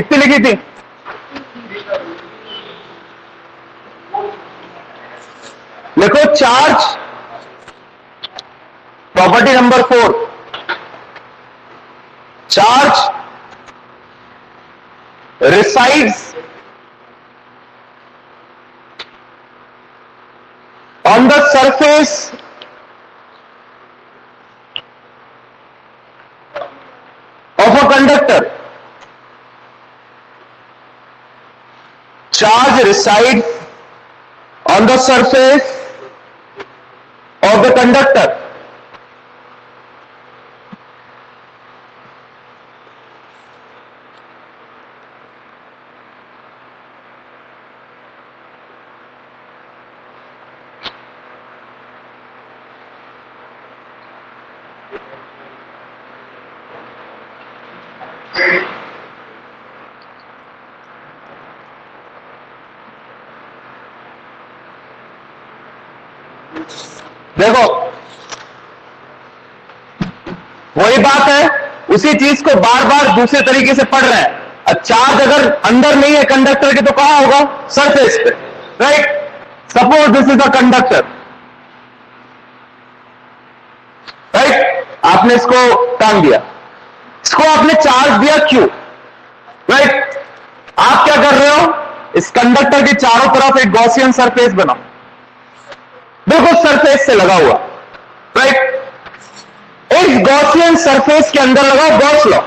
कितनी लिखी थी? देखो charge property number 4, charge resides on the surface of a conductor. Charge resides on the surface of the conductor. देखो वही बात है, उसी चीज को बार बार दूसरे तरीके से पढ़ रहे हैं। चार्ज अगर अंदर नहीं है कंडक्टर के तो कहां होगा? सरफेस पे, right? Suppose this is a conductor, right? आपने इसको टांग दिया, इसको आपने चार्ज दिया Q, राइट? आप क्या कर रहे हो? इस कंडक्टर के चारों तरफ एक गॉसियन सरफेस बनाओ, बिल्कुल सरफेस से लगा हुआ, राइट? इस गॉसियन सरफेस के अंदर लगाओ गॉस लॉ।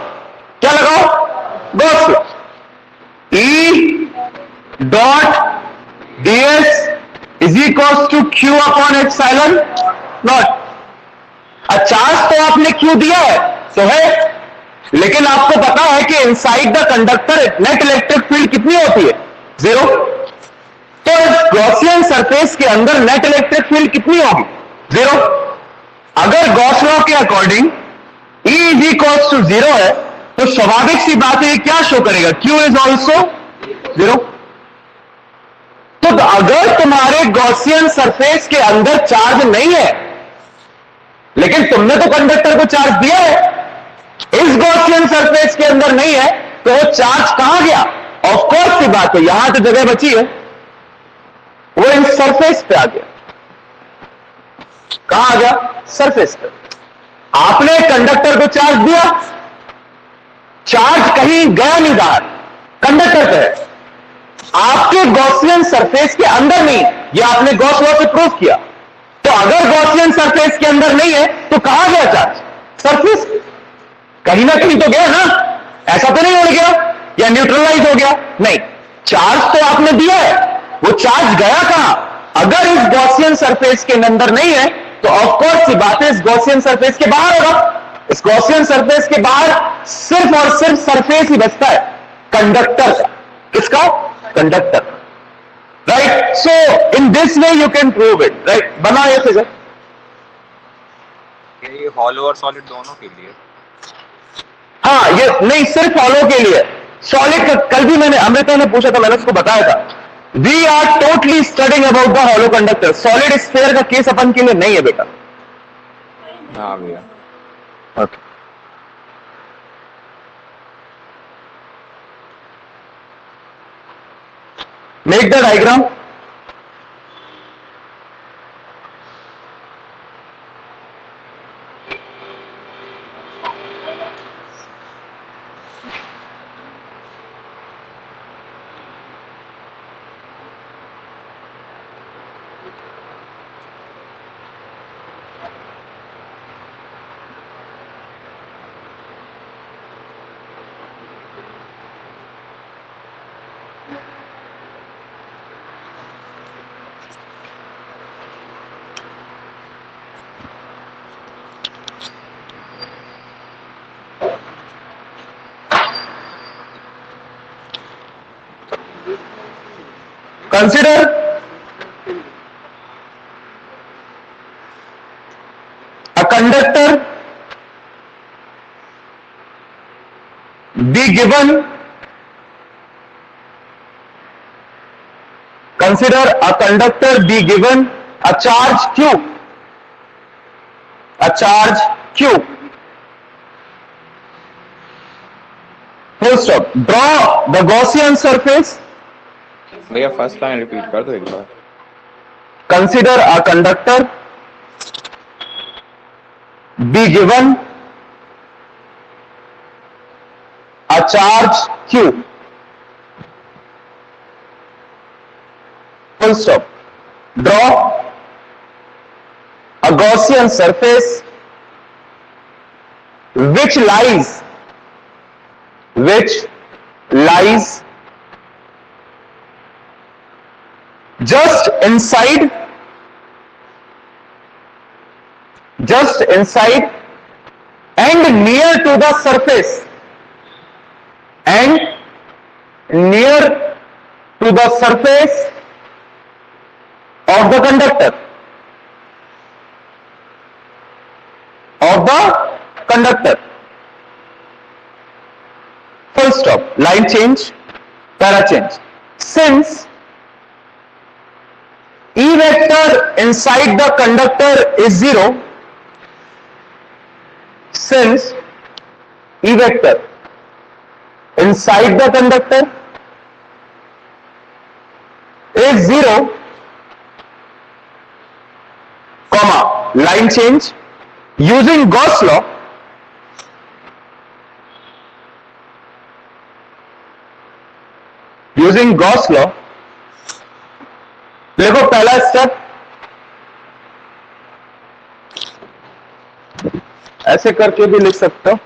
क्या लगाओ? Gauss law. E dot ds is equal to Q upon epsilon not. Charge तो आपने Q दिया है, तो है, लेकिन आपको पता है कि inside the conductor net electric field कितनी होती है? 0। तो इस गॉसियन सरफेस के अंदर नेट इलेक्ट्रिक फील्ड कितनी होगी? 0। अगर गॉस लॉ के according E is equal to 0 है, तो स्वाभाविक सी बात है क्या शो करेगा? Q is also 0। तो अगर तुम्हारे गॉसियन सरफेस के अंदर चार्ज नहीं है, लेकिन तुमने तो कंडक्टर को चार्ज दिया है, इस गॉसियन सरफेस के अंदर नहीं है, तो वो चार्ज कहां गया? ऑफ कोर्स सी बात है, यहां तो जगह बची है, वो इन सरफेस पे आ गया। कहां आ गया? सरफेस पे। आपने कंडक्टर को चार्ज दिया, चार्ज कहीं गया नहीं बाहर, कंडक्टर पे है, आपके गॉसियन सरफेस के अंदर नहीं। ये आपने गॉस लॉ से प्रूव किया। तो अगर गॉसियन सरफेस के अंदर नहीं है, तो कहां गया चार्ज? सरफेस। कहीं ना कहीं तो गया ना, ऐसा तो नहीं उड़ गया या न्यूट्रलाइज हो गया, नहीं। चार्ज तो आपने दिया है, वो चार्ज गया कहां? अगर इस गॉसियन सरफेस के अंदर नहीं है, तो ऑफकोर्स सी बात है इस गॉसियन सरफेस के बाहर होगा। इस गॉसियन सरफेस के बाहर सिर्फ और सिर्फ सरफेस ही बचता है, कंडक्टर का। किसका? Conductor, right? So in this way you can prove it, right? बना ये फिगर। ये हॉलो और सॉलिड दोनों के लिए? हाँ, ये नहीं सिर्फ हॉलो के लिए। सॉलिड का कल भी मैंने अमृता ने पूछा था, मैंने उसको बताया था। We are totally studying about the hollow conductor. Solid sphere का केस अपन के लिए नहीं है बेटा। हाँ भैया। Okay, make the diagram. Consider a conductor be given, consider a conductor be given a charge Q, a charge Q, Full stop. Draw the Gaussian surface. भैया फर्स्ट लाइन रिपीट कर दो एक बार. Consider a conductor be given a charge Q. Full stop. Draw a Gaussian surface which lies just inside and near to the surface of the conductor. Full stop. Line change, para change. Since E vector inside the conductor is 0, since E vector inside the conductor is 0, comma, line change, using Gauss law, देखो पहला step ऐसे करके भी लिख सकते हो.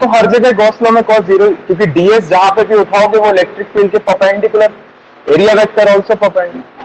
तो हर जगह गॉस लॉ में cos 0, क्योंकि ds जहां पे भी उठाओगे वो इलेक्ट्रिक फील्ड के perpendicular, area vector also perpendicular.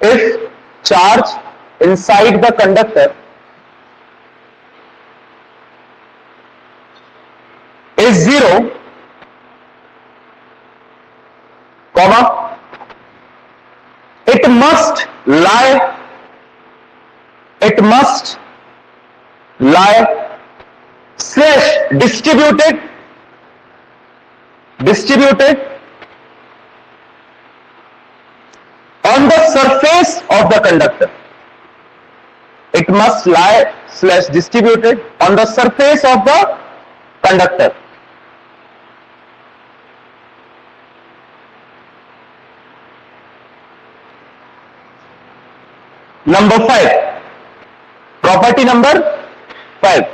If charge inside the conductor is 0, comma, it must lie slash distributed on the surface of the conductor. It must lie slash distributed on the surface of the conductor. Number 5, property number 5,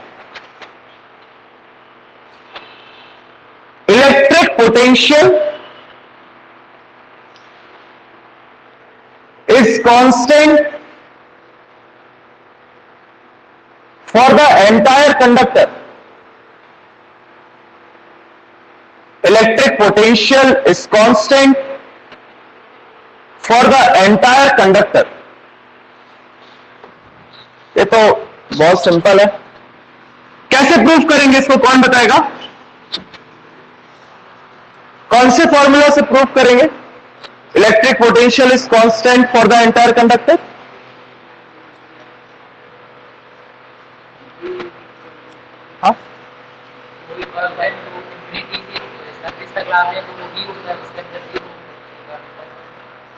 electric potential is constant for the entire conductor. Electric potential is constant for the entire conductor. ये तो बहुत simple है. कैसे proof करेंगे इसको, कौन बताएगा? कौन से फॉर्मूला से प्रूफ करेंगे? Electric potential is constant for the entire conductor. हाँ,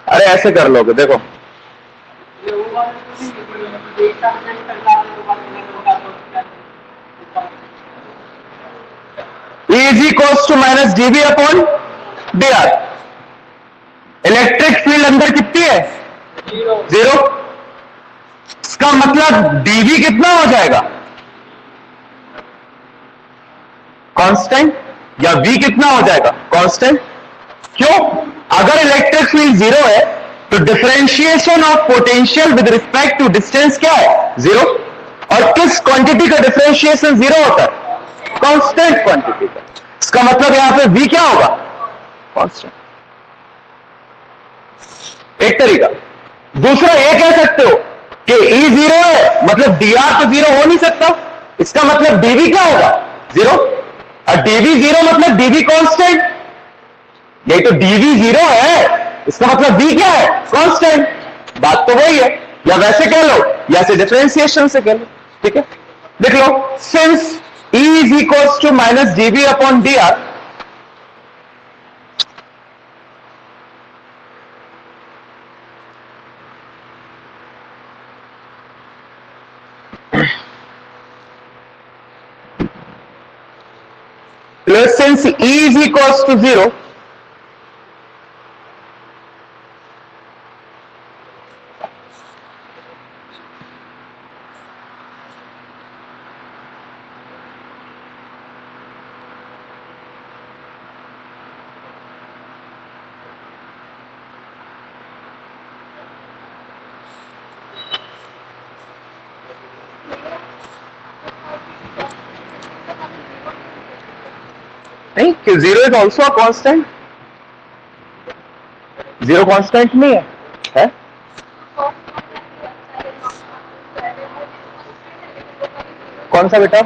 अरे ऐसे कर लोगे, देखो E is equals to minus dV upon dr. Electric field अंदर कितनी है? 0. इसका मतलब dV कितना हो जाएगा, कांस्टेंट, या V कितना हो जाएगा, कांस्टेंट। क्यों? अगर इलेक्ट्रिक फील्ड जीरो है तो differentiation of potential with respect to distance क्या है, जीरो। और किस क्वांटिटी का डिफरेंशिएशन जीरो होता है, कांस्टेंट क्वांटिटी का। इसका मतलब यहां पे V क्या होगा, कांस्टेंट। एक तरीका। दूसरा ये कह सकते हो कि E जीरो है मतलब dr तो जीरो हो नहीं सकता, इसका मतलब dV क्या होगा, जीरो। और dV जीरो मतलब dV कांस्टेंट, यही तो dV जीरो है, इसका मतलब V क्या है, कांस्टेंट। बात तो वही है, या वैसे कह लो या से डिफरेंशिएशन से कह लो, ठीक है। देख लो, since E is equals to minus dV upon dr, since E is equals to 0, नहीं कि zero is also a constant, zero constant नहीं है, है? कौन सा बेटा,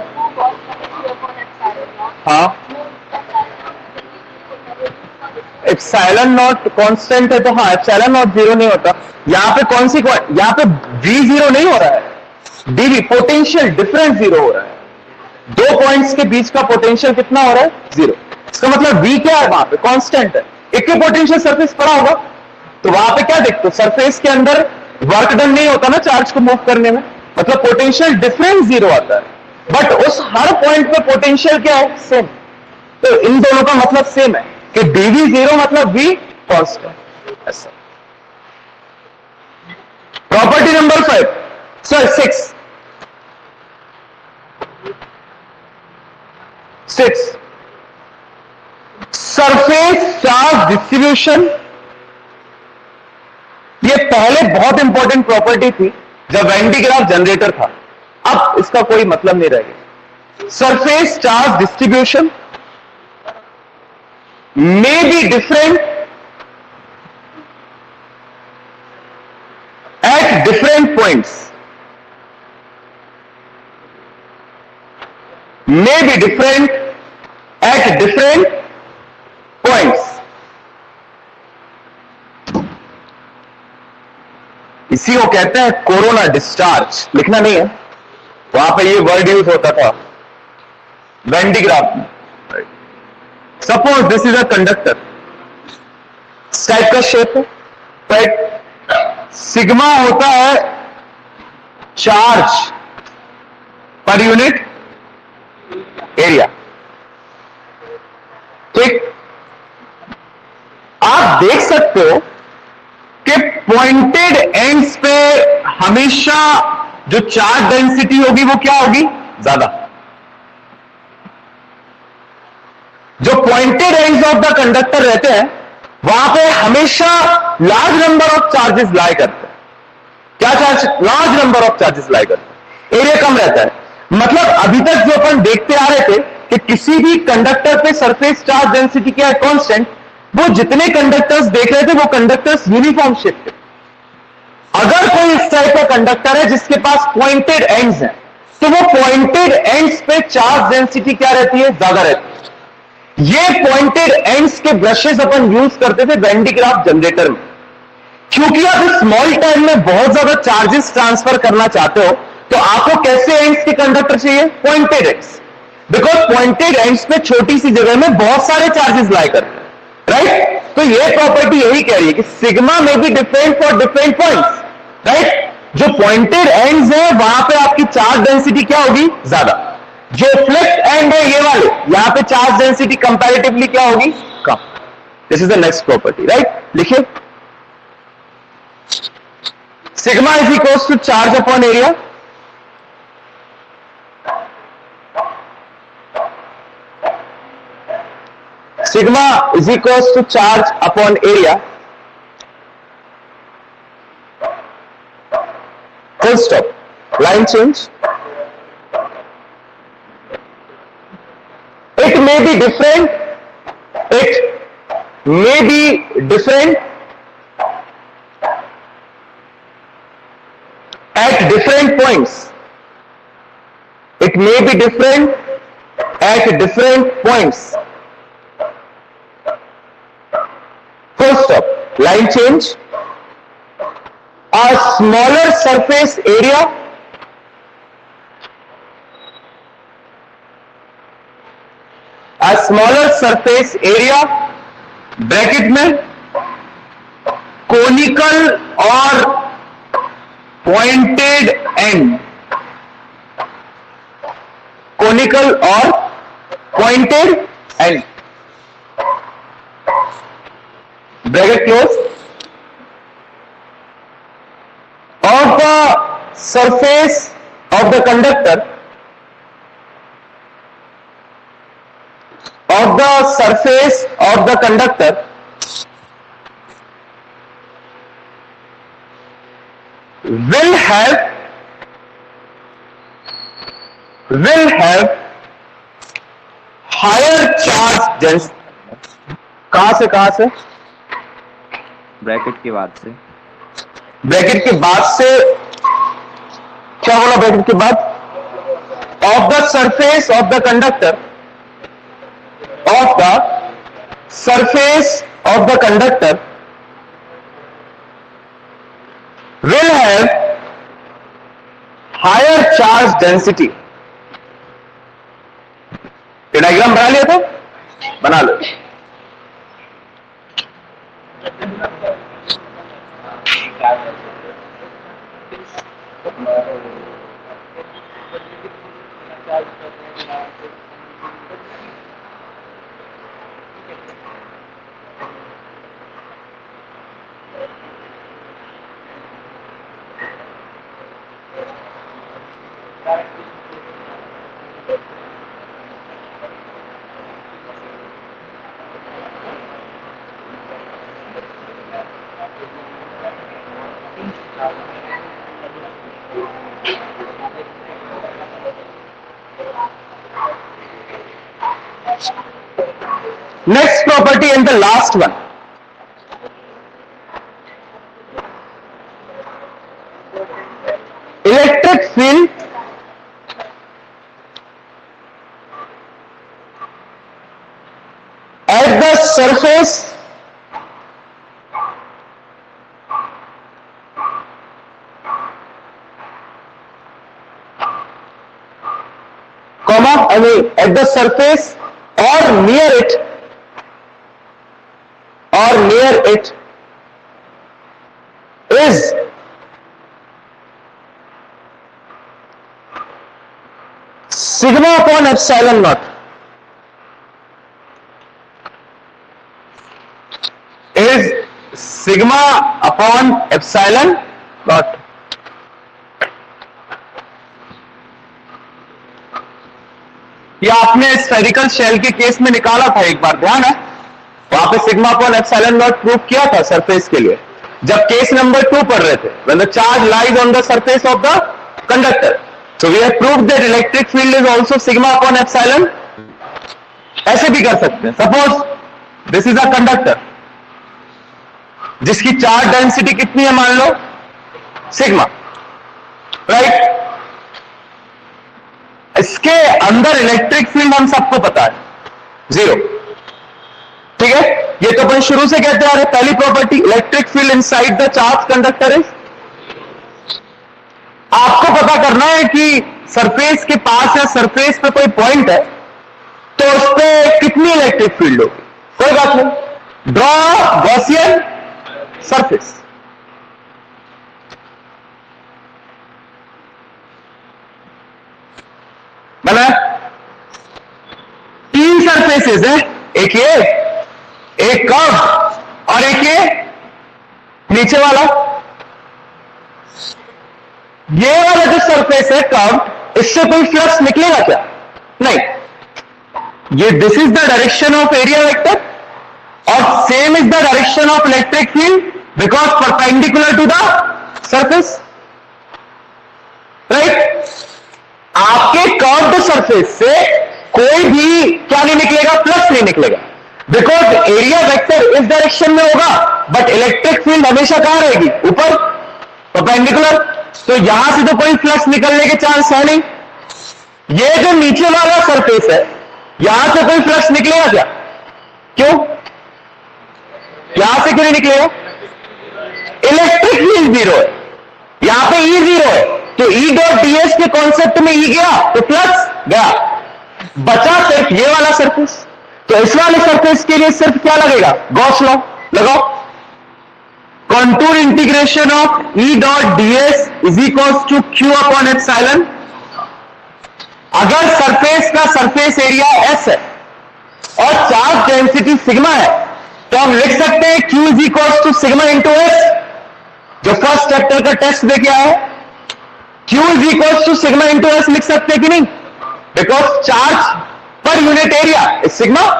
हाँ एप्सिलॉन नॉट कांस्टेंट है तो हाँ एप्सिलॉन नॉट जीरो नहीं होता। यहां पे कौन सी, यहां पे V जीरो नहीं हो रहा है, dV पोटेंशियल डिफरेंस जीरो हो रहा है। दो पॉइंट्स के बीच का पोटेंशियल कितना हो रहा है, जीरो। इसका मतलब V क्या है, वहां पे कांस्टेंट है। एक के पोटेंशियल सरफेस पड़ा होगा तो वहां पे क्या देखते हो, सरफेस के अंदर वर्क डन नहीं होता ना चार्ज को मूव करने में, मतलब पोटेंशियल डिफरेंस जीरो आता है। बट उस हर पॉइंट पे पोटेंशियल क्या है, सेम। तो इन दोनों का मतलब सेम है कि dV जीरो मतलब V कांस्टेंट। ऐसा। Property number 5, sir 6, surface charge distribution. ये पहले बहुत इंपॉर्टेंट प्रॉपर्टी थी जब वेन डी ग्राफ जनरेटर था, अब इसका कोई मतलब नहीं रहेगा। Surface charge distribution may be different at different points, may be different at different points। इसी को कहते हैं कोरोना डिस्चार्ज, लिखना नहीं है, वहां पे ये वर्ड यूज होता था वेन डी ग्राफ में। Suppose this is a conductor, इस टाइप का शेप है, राइट। सिग्मा होता है चार्ज पर यूनिट एरिया, ठीक। आप देख सकते हो कि पॉइंटेड एंड्स पे हमेशा जो चार्ज डेंसिटी होगी वो क्या होगी, ज्यादा। जो pointed ends of the conductor रहते हैं वहां पे हमेशा large number of charges lie करते हैं। क्या charge, large number of charges lie करते हैं, एरिया कम रहता है। मतलब अभी तक जो अपन देखते आ रहे थे कि किसी भी कंडक्टर पे सरफेस चार्ज डेंसिटी क्या है, कांस्टेंट, वो जितने कंडक्टर्स देख रहे थे वो कंडक्टर्स यूनिफॉर्म शेप थे। अगर कोई इस टाइप का कंडक्टर है जिसके पास पॉइंटेड एंड्स हैं तो वो पॉइंटेड एंड्स पे चार्ज डेंसिटी क्या रहती है, ज्यादा रहती है। ये पॉइंटेड एंड्स के ब्रशेस अपन यूज करते थे वेन डी ग्राफ जनरेटर में, क्योंकि आप स्मॉल टाइम में बहुत ज्यादा चार्जेस ट्रांसफर करना चाहते हो तो आपको कैसे एंड्स के कंडक्टर चाहिए, pointed ends. Because pointed ends पे छोटी सी जगह में बहुत सारे चार्जेस लाई करते हैं, राइट। तो ये प्रॉपर्टी यही कह रही है कि सिग्मा में be different for different points, right. जो पॉइंटेड एंड्स है वहां पे आपकी चार्ज डेंसिटी क्या होगी, ज्यादा। जो फ्लिप्ड एंड है ये वाले, यहां पे चार्ज डेंसिटी कंपैरेटिवली क्या होगी, कम। This is the next property, right. लिखिए sigma is equals to charge upon area. Sigma is equals to charge upon area. Full stop. Line change. It may be different. It may be different at different points. It may be different at different points. Full stop. Line change. A smaller surface area bracket में conical और pointed and, conical और pointed and, bracket close, of the surface of the conductor, will have higher charge density. कहां से bracket के बाद से, bracket के बाद से क्या बोला? ब्रैकेट के बाद of the surface of the conductor, will have higher charge density. Diagram बना लिया था? बना लो. Next property and the last one. Electric field at the surface at the surface or near it is sigma upon epsilon naught. Is sigma upon epsilon naught. यह आपने spherical shell के case में निकाला था एक बार, ध्यान है? वहां पे sigma upon epsilon not prove किया था सरफेस के लिए, जब केस नंबर 2 पढ़ रहे थे, when the charge lies on the surface of the conductor. So we have proved that electric field is also sigma upon epsilon. ऐसे भी कर सकते हैं. Suppose this is a conductor जिसकी चार्ज डेंसिटी कितनी है, मान लो सिग्मा, राइट? इसके अंदर इलेक्ट्रिक फील्ड हम सबको पता है 0. ठीक है? ये तो अपन शुरू से कहते आ रहे. पहली property, electric field inside the charge conductor is. आपको पता करना है कि सरफेस के पास या सरफेस पे कोई पॉइंट है तो उस पर कितनी इलेक्ट्रिक फील्ड होगी. कोई बात नहीं, ड्रॉ गॉसियन सरफेस. बना? 3 सरफेसेस है, एक ये, एक कर्व और एक ये नीचे वाला. ये वाला जो सरफेस है कर्व, इससे कोई फ्लक्स निकलेगा क्या? नहीं। ये this is the direction of area vector और same is the direction of electric field because perpendicular to the surface, right? आपके कर्व्ड सरफेस से कोई भी क्या नहीं निकलेगा? फ्लक्स नहीं निकलेगा, बिकॉज एरिया वेक्टर इस डायरेक्शन में होगा, बट इलेक्ट्रिक फील्ड हमेशा कहां रहेगी? ऊपर, परपेंडिकुलर। तो यहां से तो कोई फ्लक्स निकलने के चांस है नहीं। ये जो नीचे वाला सरफेस है, यहां से कोई फ्लक्स निकलेगा क्या? क्यों? यहां से क्यों नहीं निकलेगा? इलेक्ट्रिक फील्ड जीरो है, यहां पे ई जीरो है, तो ई डॉट डीएस के कॉन्सेप्ट में ई गया तो फ्लक्स गया, बचा सिर्फ ये वाला सरफेस। तो इस वाले सरफेस के लिए सिर्फ क्या लगेगा? गॉस लॉ लगाओ। Contour integration of E dot DS is equals to Q upon epsilon. अगर सरफेस का सरफेस एरिया एस है और चार्ज डेंसिटी सिग्मा है, तो हम लिख सकते हैं Q is equals to sigma into S. जो फर्स्ट चैप्टर का टेस्ट देके आया है, Q is equals to sigma into S लिख सकते हैं कि नहीं? Because charge per unit area is sigma,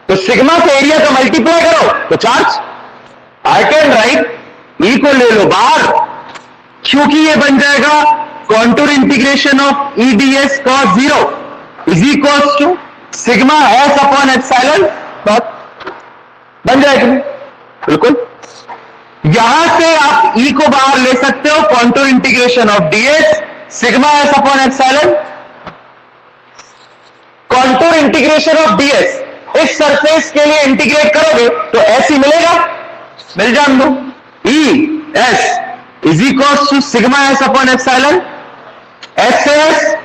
तो सिग्मा से एरिया का मल्टीप्लाई करो तो charge. I can write E को ले लो बाहर, क्योंकि ये बन जाएगा contour integration of E D S cos zero is equals to sigma S upon epsilon not. बन जाएगा नहीं? बिल्कुल। यहां से आप ई को बाहर ले सकते हो, contour integration of DS sigma S upon epsilon. Contour integration of DS इस सरफेस के लिए इंटीग्रेट करोगे तो एस ही मिलेगा, मिल जान दो। E S is equals to sigma S upon epsilon, S से S,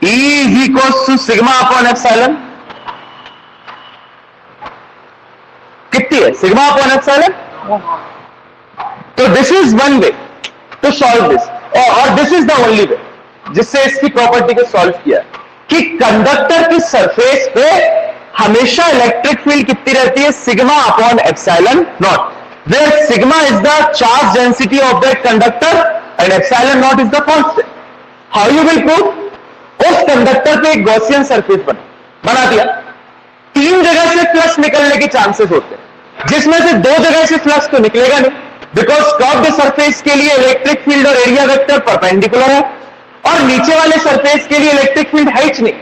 E is equals to sigma upon epsilon. कितनी है? Sigma upon epsilon. तो this is one way to solve this, और this is the only way जिससे इसकी property को solve किया कि कंडक्टर की सरफेस पे हमेशा इलेक्ट्रिक फील्ड कितनी रहती है? Sigma upon epsilon not, where sigma is the charge density of that conductor and epsilon not is the constant. How you will prove? उस कंडक्टर पे एक गॉसियन सरफेस बना दिया, तीन जगह से फ्लक्स निकलने के चांसेस होते हैं, जिसमें से दो जगह से फ्लक्स तो निकलेगा नहीं, बिकॉज कर्व्ड सरफेस के लिए इलेक्ट्रिक फील्ड और एरिया वेक्टर परपेंडिकुलर है, और नीचे वाले सरफेस के लिए इलेक्ट्रिक फील्ड है ही नहीं।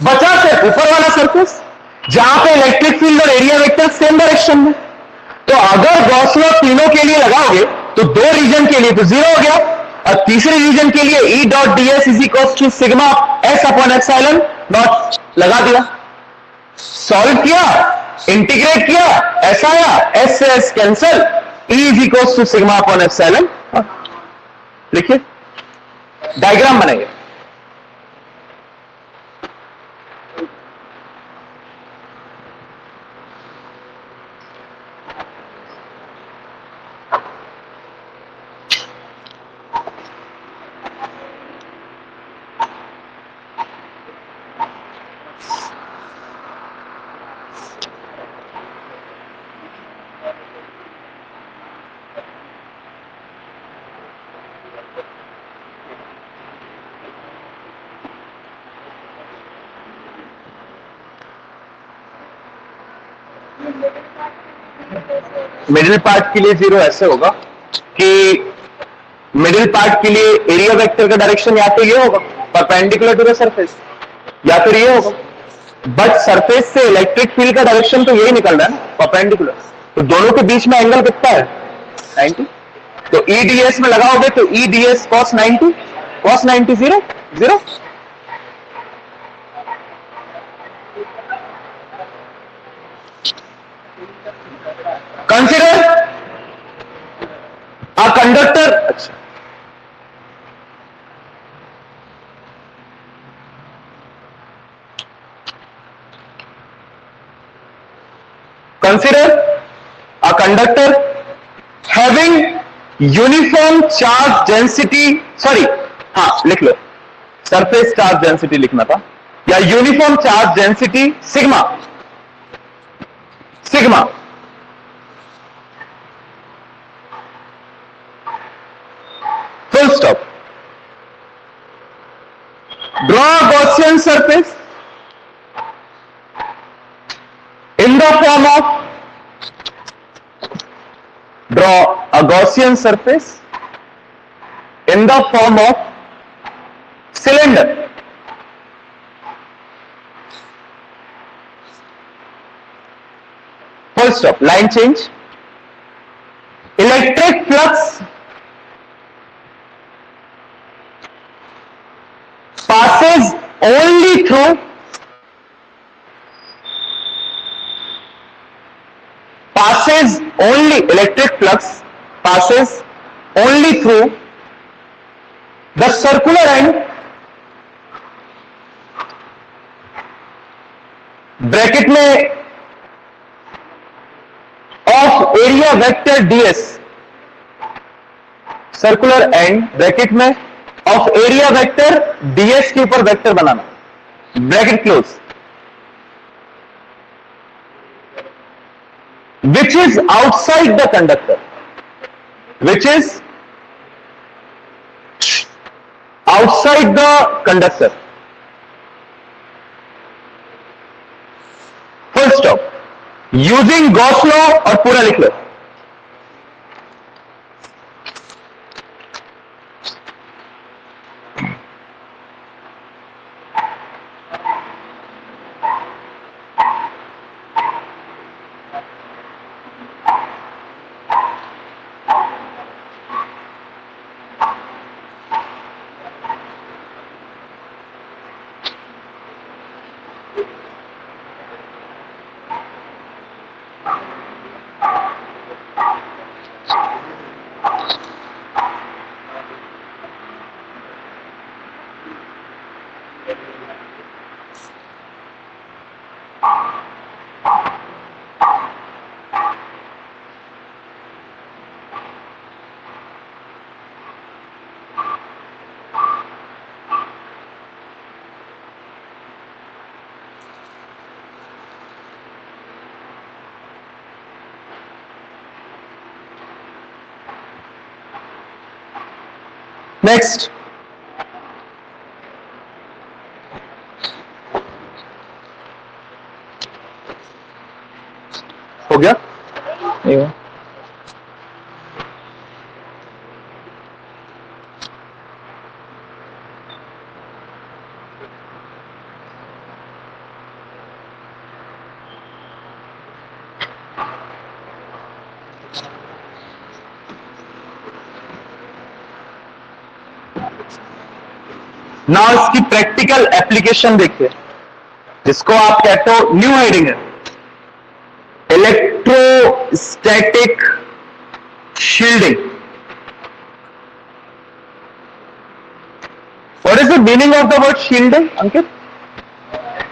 बचा सिर्फ ऊपर वाला सरफेस जहां पे इलेक्ट्रिक फील्ड और एरिया वेक्टर सेम डायरेक्शन में। तो अगर गॉस लॉ तीनों के लिए लगाओगे तो दो रीजन के लिए तो जीरो हो गया, और तीसरे रीजन के लिए E dot DS is equal to sigma S upon epsilon not लगा दिया, सॉल्व किया, इंटीग्रेट किया, ऐसा आया, एस से S cancel, E is equal to sigma upon epsilon. लिखिए, डायग्राम बनाइए। मिडिल पार्ट के लिए जीरो ऐसे होगा कि मिडिल पार्ट के लिए एरिया वेक्टर का डायरेक्शन या तो ये होगा परपेंडिकुलर टू द सरफेस, या फिर ये होगा, बट सरफेस से इलेक्ट्रिक फील्ड का डायरेक्शन तो यही निकल रहा है ना, परपेंडिकुलर। तो दोनों के बीच में एंगल कितना है? 90। तो ई डीएस में लगाओगे तो E DS cos 90, cos 90 zero zero. Consider a conductor. Consider a conductor having uniform charge density. Sorry, हाँ लिख लो, सरफेस चार्ज डेंसिटी लिखना था, या uniform charge density sigma, sigma तो Full stop. Draw a Gaussian surface in the form of cylinder. Full stop. Line change. Electric flux passes only through the circular end bracket में of area vector ds, circular end bracket में of area vector ds के ऊपर vector बनाना, bracket close, which is outside the conductor, full stop. Using Gauss law, और पूरा लिख लो। Next, हो गया? नहीं हुआ। ना इसकी प्रैक्टिकल एप्लीकेशन देखते हैं, जिसको आप कहते हो न्यू हाइडिंगर, electrostatic shielding. What is the meaning of the word shielding Ankit?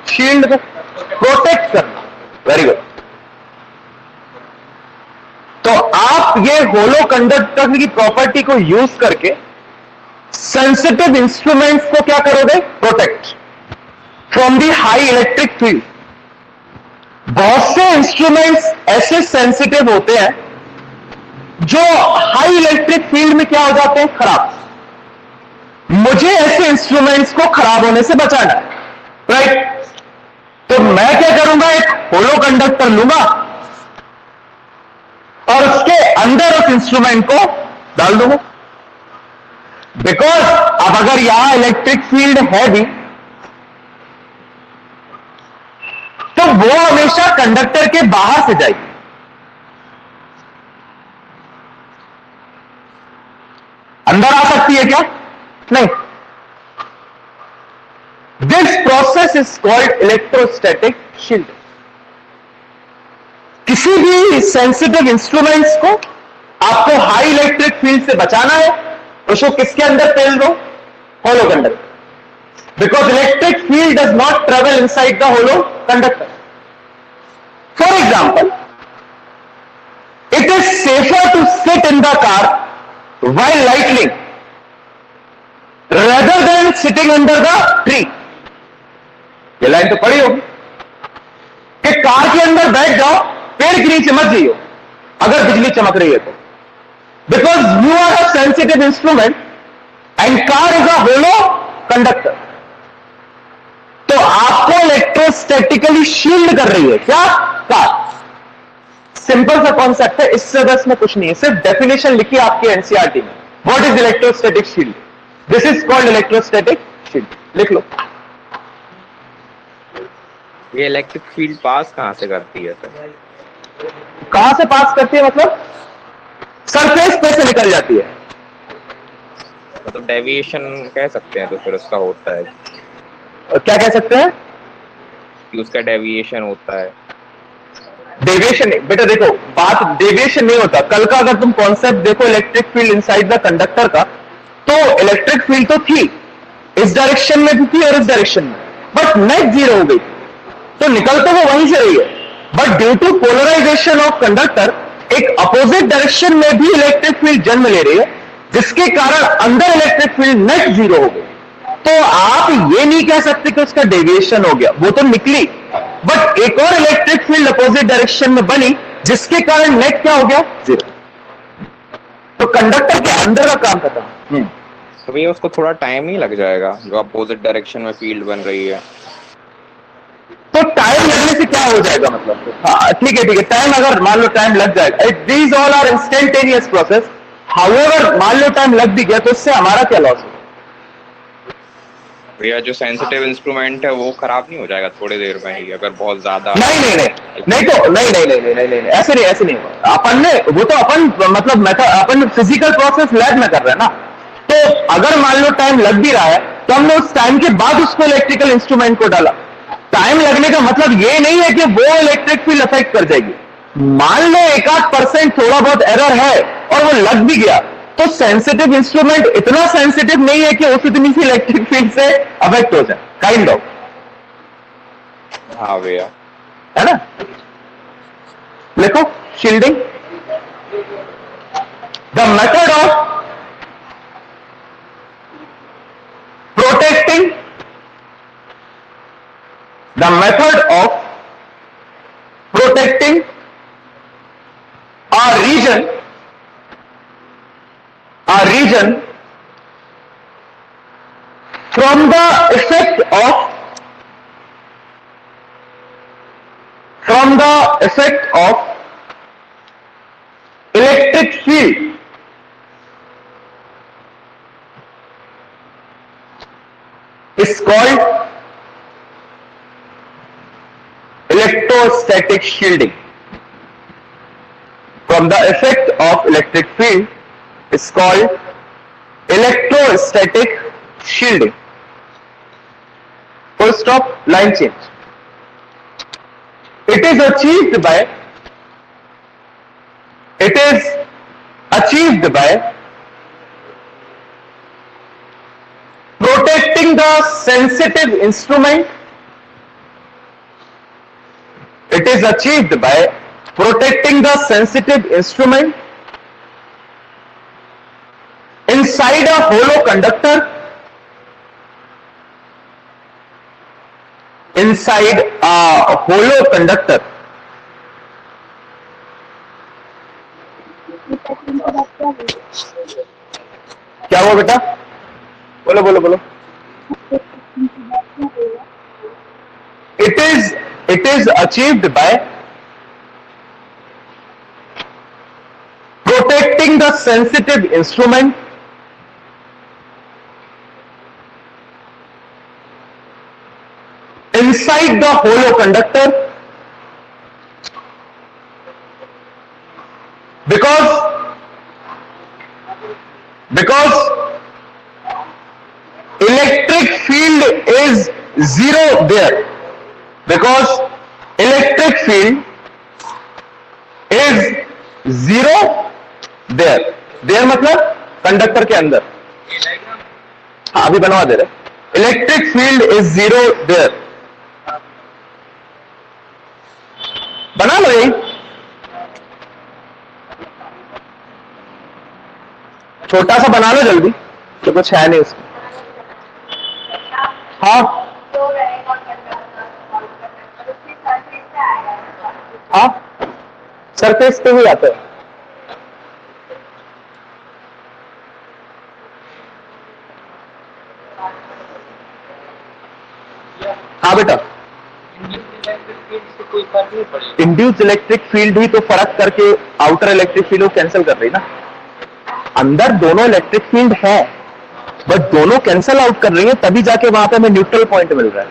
Shield को प्रोटेक्ट करना। Very good. तो आप ये होलो कंडक्टर की प्रॉपर्टी को यूज करके सेंसिटिव इंस्ट्रूमेंट्स को क्या करोगे? Protect from the high electric field. बहुत से इंस्ट्रूमेंट्स ऐसे सेंसिटिव होते हैं जो हाई इलेक्ट्रिक फील्ड में क्या हो जाते हैं? खराब। मुझे ऐसे इंस्ट्रूमेंट्स को खराब होने से बचाना है, राइट? तो मैं क्या करूंगा? एक होलो कंडक्टर लूंगा और उसके अंदर उस इंस्ट्रूमेंट को डाल दूंगा। बिकॉज अब अगर यहां इलेक्ट्रिक फील्ड है भी तो वो हमेशा कंडक्टर के बाहर से जाएगी। अंदर आ सकती है क्या? नहीं। This process is called electrostatic shielding. किसी भी सेंसिटिव इंस्ट्रूमेंट्स को आपको हाई इलेक्ट्रिक फील्ड से बचाना है, उसको किसके अंदर फैल दो? होलो conductor. Because electric field does not travel inside the hollow conductor. For example, it is safer to sit in the car while lightning rather than sitting under the tree. ये line तो पढ़ी होगी कि कार के अंदर बैठ जाओ, पेड़ के नीचे मत जाइयो अगर बिजली चमक रही है तो। Because you are a sensitive instrument and car is a hollow conductor. तो आपको इलेक्ट्रोस्टैटिकली शील्ड कर रही है क्या? कार। सिंपल सा कॉन्सेप्ट है, इससे बस में कुछ नहीं है, सिर्फ डेफिनेशन लिखी आपकी एनसीईआरटी में। What is electrostatic shield? This is called electrostatic shield. लिख लो। ये इलेक्ट्रिक फील्ड पास कहाँ से करती है सर? कहां से पास करती है मतलब? सरफेस पे से निकल जाती है। मतलब डेविएशन कह सकते हैं, तो फिर उसका होता है क्या कह सकते हैं? कि उसका डेविएशन होता है। डेविएशन नहीं बेटा, देखो बात डेविएशन नहीं होता। कल का अगर तुम कॉन्सेप्ट देखो electric field inside the conductor का, तो इलेक्ट्रिक फील्ड तो थी, इस डायरेक्शन में भी थी और इस डायरेक्शन में, बट नेट जीरो हो गई, तो निकल तो वो वहीं से रही है, but due to polarization of conductor एक अपोजिट डायरेक्शन में भी इलेक्ट्रिक फील्ड जन्म ले रही है, जिसके कारण अंदर इलेक्ट्रिक फील्ड नेट जीरो हो गई। तो आप ये नहीं कह सकते कि उसका डेविएशन हो गया, वो तो निकली, बट एक और इलेक्ट्रिक फील्ड अपोजिट डायरेक्शन में बनी, जिसके कारण नेट क्या हो गया? जीरो। तो कंडक्टर के अंदर का काम खत्म। तो भैया उसको थोड़ा टाइम नहीं लग जाएगा जो अपोजिट डायरेक्शन में फील्ड बन रही है? तो टाइम लगने से क्या हो जाएगा मतलब? हाँ ठीक है, टाइम अगर मान लो टाइम लग जाएगा, these all are instantaneous process. However मान लो टाइम लग भी गया, तो इससे हमारा क्या लॉस है? भैया जो सेंसिटिव इंस्ट्रूमेंट है वो खराब नहीं हो जाएगा थोड़ी देर में ही, अगर बहुत ज्यादा? नहीं, ऐसे नहीं होगा। अपन ने वो तो अपन मतलब मेथड अपन फिजिकल प्रोसेस लैब में कर रहे हैं ना, तो अगर मान लो टाइम लग भी रहा है, तो हमने उस टाइम के बाद उसको इलेक्ट्रिकल इंस्ट्रूमेंट को डाला। टाइम लगने का मतलब ये नहीं है कि वो इलेक्ट्रिक फील्ड अफेक्ट कर जाएगी। मान लो 1-8% थोड़ा बहुत एरर है और वो लग भी गया, तो सेंसिटिव इंस्ट्रूमेंट इतना सेंसिटिव नहीं है कि उस इतनी सी इलेक्ट्रिक फील्ड से अफेक्ट हो जाए, काइंड ऑफ। हाँ भैया, है ना? लिखो shielding. The method of protecting, the method of protecting a region from the effect of electric field is called electrostatic shielding. From the effect of electric field is called electrostatic shielding. Full stop, line change. It is achieved by protecting the sensitive instrument. It is achieved by protecting the sensitive instrument inside a hollow conductor, क्या हुआ बेटा? बोलो। It is achieved by protecting the sensitive instrument inside the hollow conductor, because electric field is zero there. Because electric field is zero there. there मतलब conductor के अंदर। हाँ अभी बनवा दे रहे। Electric field is zero there. बना लो यही, छोटा सा बना लो जल्दी, तो कुछ है नहीं उसमें। हाँ सरफेस पे ही आते हैं। हाँ बेटा, कोई फर्क नहीं पड़ेगा। इंड्यूस इलेक्ट्रिक फील्ड ही तो फर्क करके आउटर इलेक्ट्रिक फील्ड को कैंसिल कर रही ना। अंदर दोनों इलेक्ट्रिक फील्ड है, बट दोनों कैंसिल आउट कर रही है, तभी जाके वहां पे हमें न्यूट्रल पॉइंट मिल रहा है।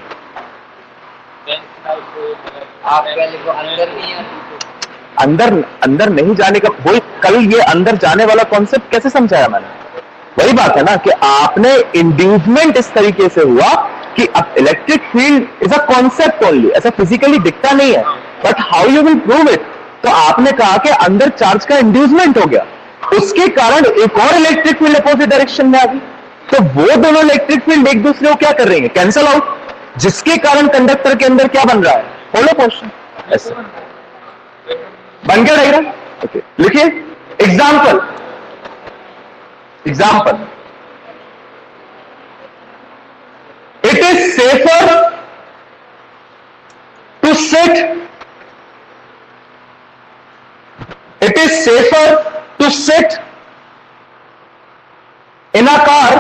आप पहले को अंदर नहीं है, अंदर अंदर नहीं जाने का, वही कल ये अंदर जाने वाला कॉन्सेप्ट कैसे समझाया मैंने? वही बात है ना कि आपने इंड्यूसमेंट इस तरीके से हुआ कि अब electric field is a concept only, ऐसा फिजिकली दिखता नहीं है, but how you will prove it? तो आपने कहा कि अंदर चार्ज का इंड्यूसमेंट हो गया, उसके कारण एक और इलेक्ट्रिक फील्ड अपोजिट डायरेक्शन में आ गई, तो वो दोनों इलेक्ट्रिक फील्ड एक दूसरे को क्या कर रही है? कैंसल आउट, जिसके कारण कंडक्टर के अंदर क्या बन रहा है? Polar portion. ऐसे बन गया डायग्राम? ओके, लिखिए example. Example, it is safer to sit, it is safer to sit in a car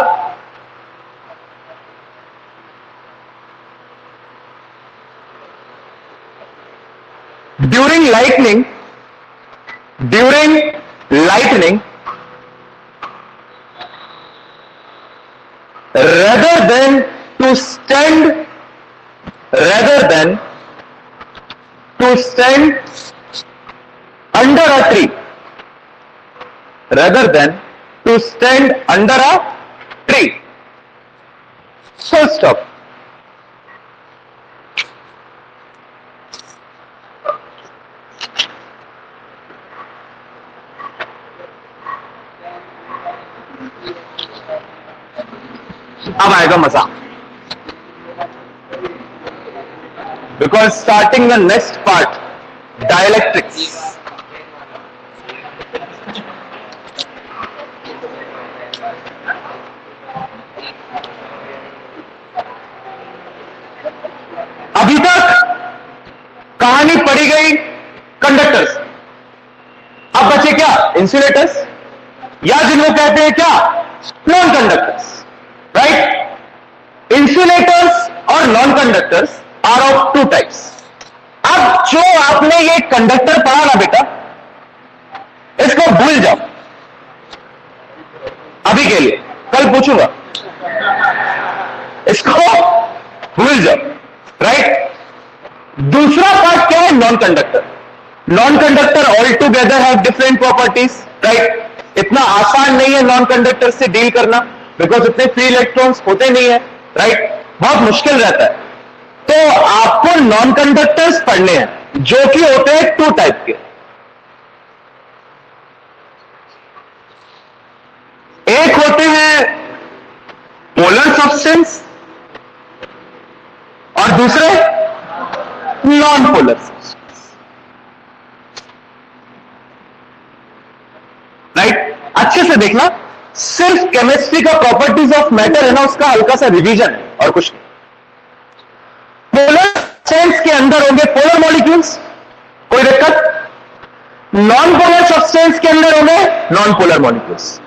during lightning rather than to stand under a tree, rather than to stand under a tree. Full stop. अब आएगा मजा, because starting the next part, dielectrics. अभी तक कहानी पढ़ी गई conductors, अब बचे क्या? इंसुलेटर्स, या जिनको कहते हैं क्या? Non conductors, right? इंसुलेटर्स और non conductors are of two types. अब जो आपने ये कंडक्टर पढ़ा ना बेटा, इसको भूल जाओ अभी के लिए, कल पूछूंगा, इसको भूल जाओ, राइट? दूसरा पार्ट क्या है? Non conductor. Non conductor all together have different properties, right? इतना आसान नहीं है नॉन कंडक्टर से डील करना, बिकॉज इतने फ्री इलेक्ट्रॉन्स होते नहीं है, राइट? बहुत मुश्किल रहता है। तो आपको नॉन कंडक्टर्स पढ़ने हैं जो कि होते हैं टू टाइप के। एक होते हैं पोलर सब्सटेंस और दूसरे नॉन पोलर सब्सटेंस, राइट? अच्छे से देखना, सिर्फ केमिस्ट्री का प्रॉपर्टीज ऑफ मैटर है ना, उसका हल्का सा रिवीजन है और कुछ नहीं। पोलर सब्सटेंस के अंदर होंगे पोलर मॉलिक्यूल्स, कोई दिक्कत? नॉन पोलर सब्सटेंस के अंदर होंगे non polar molecules.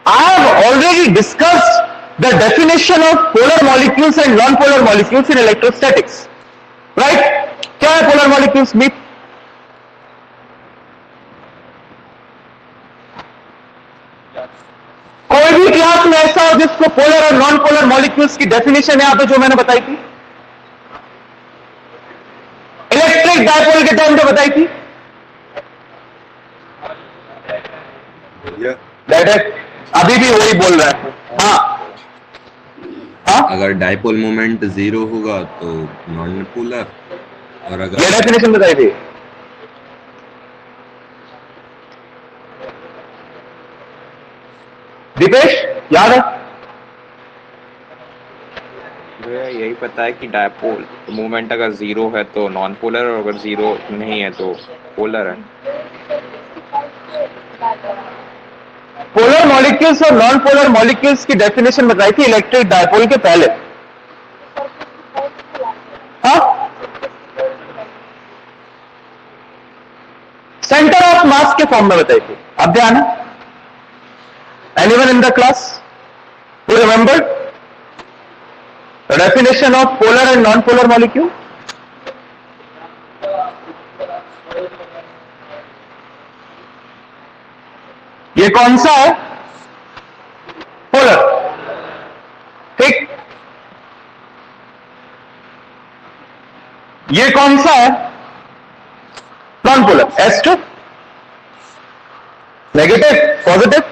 I have already discussed the definition of polar molecules and non-polar molecules in electrostatics, right? क्या है polar molecules? मीट कोई भी क्लास में ऐसा हो जिसको पोलर और नॉन पोलर मॉलिक्यूल्स की डेफिनेशन यहां पे जो मैंने बताई थी, इलेक्ट्रिक डायपोल के टाइम पे बताई थी, डायरेक्ट अभी भी वही बोल रहा है। हाँ हाँ, अगर डाइपोल मोमेंट जीरो होगा तो नॉन पोलर, और ये अगर डेफिनेशन बताई थी। दीपेश याद है? मुझे यही पता है कि डायपोल मूवमेंट अगर जीरो है तो नॉन पोलर, और अगर जीरो नहीं है तो पोलर है। पोलर मॉलिक्यूल्स और नॉन पोलर मॉलिक्यूल्स की डेफिनेशन बताई थी इलेक्ट्रिक डायपोल के पहले। हाँ, सेंटर ऑफ मास के फॉर्म में बताई थी। अब ध्यान है? Anyone in the class who remember? Definition of polar and non polar molecule? ये कौन सा है? पोलर, ठीक। ये कौन सा है? Non polar, S2, negative, positive.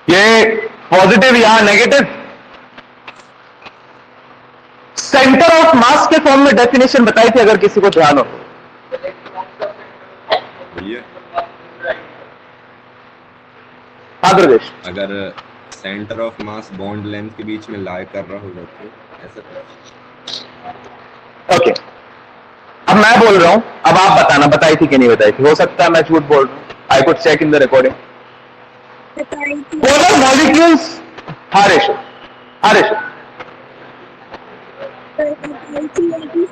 ये पॉजिटिव या नेगेटिव। सेंटर ऑफ मास के फॉर्म में डेफिनेशन बताई थी, अगर किसी को ध्यान हो। भैया हाँ दुर्गेश। अगर centre of mass bond length के बीच में लाई कर रहा होगा तो ऐसा कुछ। ओके, अब मैं बोल रहा हूं, अब आप बताना बताई थी कि नहीं बताई थी। हो सकता है मैं झूठ बोल रहा हूं, I could check in the recording. Polar molecules, हाँ रेशो, हाँ रेशो।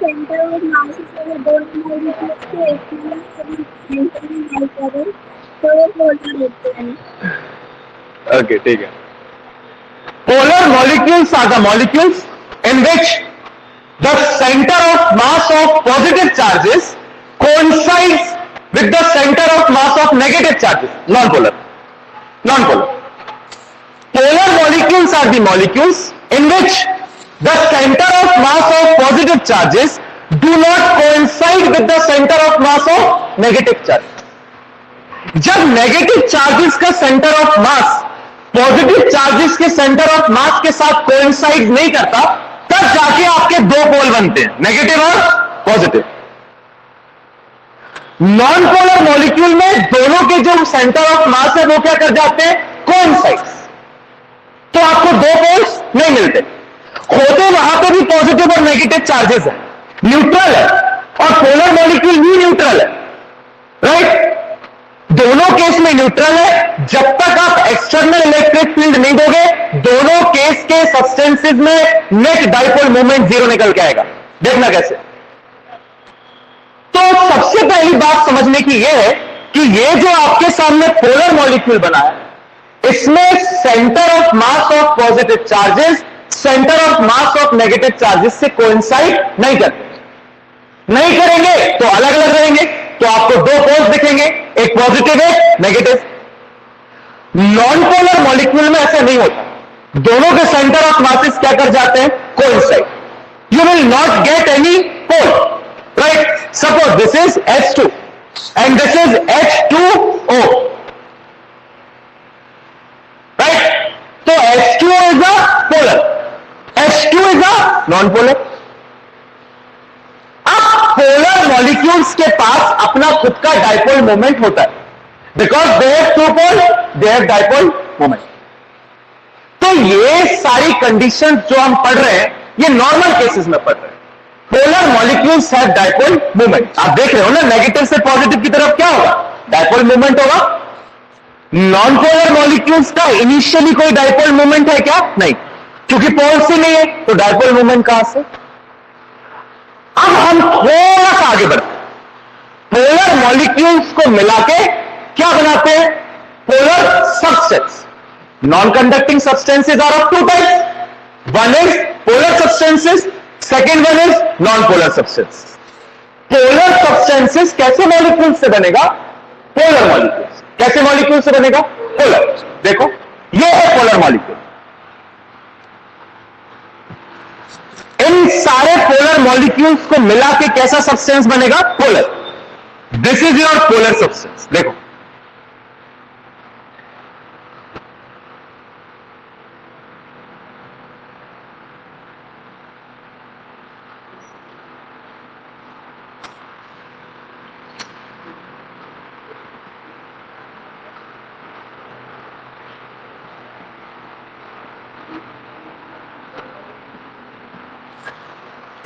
सेंटर ऑफ मास अगर बॉन्ड मॉलिक्यूल्स के एक सेंटर में लाई करें तो वो पोलर होते हैं। ओके, ठीक है। Polar molecules are the molecules in which the center of mass of positive charges coincides with the center of mass of negative charges. Non-polar. Non-polar. Polar molecules are the molecules in which the center of mass of positive charges do not coincide with the center of mass of negative charges. जब negative charges का centre of mass positive charges के centre of मास के साथ coincide नहीं करता, तब जाके आपके दो पोल बनते हैं, नेगेटिव और पॉजिटिव। नॉन पोलर मॉलिक्यूल में दोनों के जो सेंटर ऑफ मास है वो क्या कर जाते हैं? कोइंसाइड्स। तो आपको दो पोल्स नहीं मिलते, होते वहां पे भी पॉजिटिव और नेगेटिव चार्जेस है, न्यूट्रल है, और पोलर मॉलिक्यूल भी न्यूट्रल है, राइट? दोनों केस में न्यूट्रल है। जब तक आप एक्सटर्नल इलेक्ट्रिक फील्ड नहीं दोगे, दोनों केस के सब्सटेंसेस में नेट डाइपोल मोमेंट जीरो निकल के आएगा। देखना कैसे। तो सबसे पहली बात समझने की यह है कि ये जो आपके सामने पोलर मॉलिक्यूल बना है, इसमें centre of mass of positive charges centre of mass of negative charges से कोइंसाइड नहीं करते। नहीं करेंगे तो अलग अलग रहेंगे, तो आपको दो पोल्स दिखेंगे, एक पॉजिटिव है, नेगेटिव। नॉन पोलर मॉलिक्यूल में ऐसा नहीं होता, दोनों के सेंटर ऑफ मासेस क्या कर जाते हैं? Coincide. You will not get any pole, right? Suppose this is H2 and this is H2O, right? तो H2O is a polar, H2 is a non polar. अब पोलर मॉलिक्यूल्स के पास अपना खुद का डाइपोल मोमेंट होता है, because they have two pole, they have dipole moment. तो ये सारी कंडीशंस जो हम पढ़ रहे हैं, ये नॉर्मल केसेस में पढ़ रहे हैं। Polar molecules have dipole moment. आप देख रहे हो ना, नेगेटिव से पॉजिटिव की तरफ क्या होगा? डाइपोल मोमेंट होगा। नॉन पोलर मॉलिक्यूल्स का इनिशियली कोई डाइपोल मोमेंट है क्या? नहीं, क्योंकि पोल्स ही नहीं है, तो डाइपोल मोमेंट कहां से? अब हम थोड़ा सा आगे बढ़ते हैं। पोलर मॉलिक्यूल्स को मिला के क्या बनाते हैं? Polar substance. Non conducting substances are of two types, one is polar substances, second one is non polar substance. Polar substances कैसे मॉलिक्यूल से बनेगा? Polar molecules. कैसे मॉलिक्यूल से बनेगा? पोलर। देखो, ये है पोलर मॉलिक्यूल। इन सारे पोलर मॉलिक्यूल्स को मिला के कैसा सब्सटेंस बनेगा? Polar. This is your polar substance. देखो,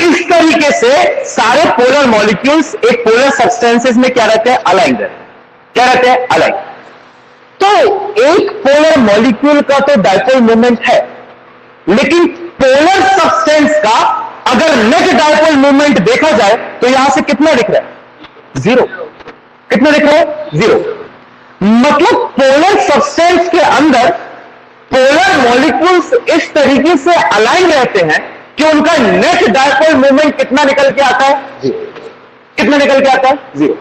इस तरीके से सारे पोलर मॉलिक्यूल्स एक पोलर सब्सटेंसेस में क्या रहते हैं? अलाइंड रहते हैं। क्या रहते हैं? अलाइंड। तो एक पोलर मॉलिक्यूल का तो डाइपोल मोमेंट है, लेकिन पोलर सब्सटेंस का अगर नेट डाइपोल मोमेंट देखा जाए तो यहां से कितना दिख रहा है? जीरो। कितना दिख रहा है? जीरो। मतलब मॉलिक्यूल्स इस तरीके से अलाइन रहते हैं कि उनका नेट डायपोल मोमेंट कितना निकल के आता है? कितना निकल के आता है? 0.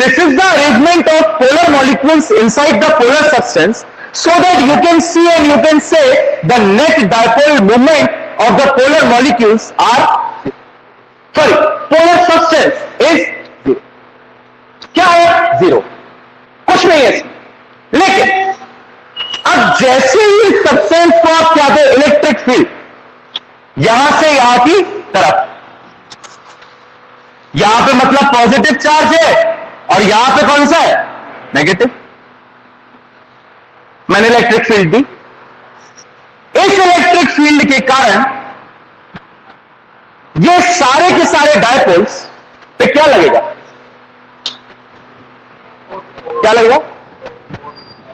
This is the arrangement of polar molecules inside the polar substance, so that you can see and you can say the net dipole moment of the polar molecules are, polar substance is 0. क्या है? 0. कुछ नहीं है इसमें. लेकिन अब जैसे ही substance को आप क्या दे, इलेक्ट्रिक फील्ड यहां से यहां की तरफ, यहां पे मतलब पॉजिटिव चार्ज है और यहां पे कौन सा है? नेगेटिव. मैंने इलेक्ट्रिक फील्ड दी. इस इलेक्ट्रिक फील्ड के कारण ये सारे के सारे डायपोल्स पे क्या लगेगा? क्या लगेगा?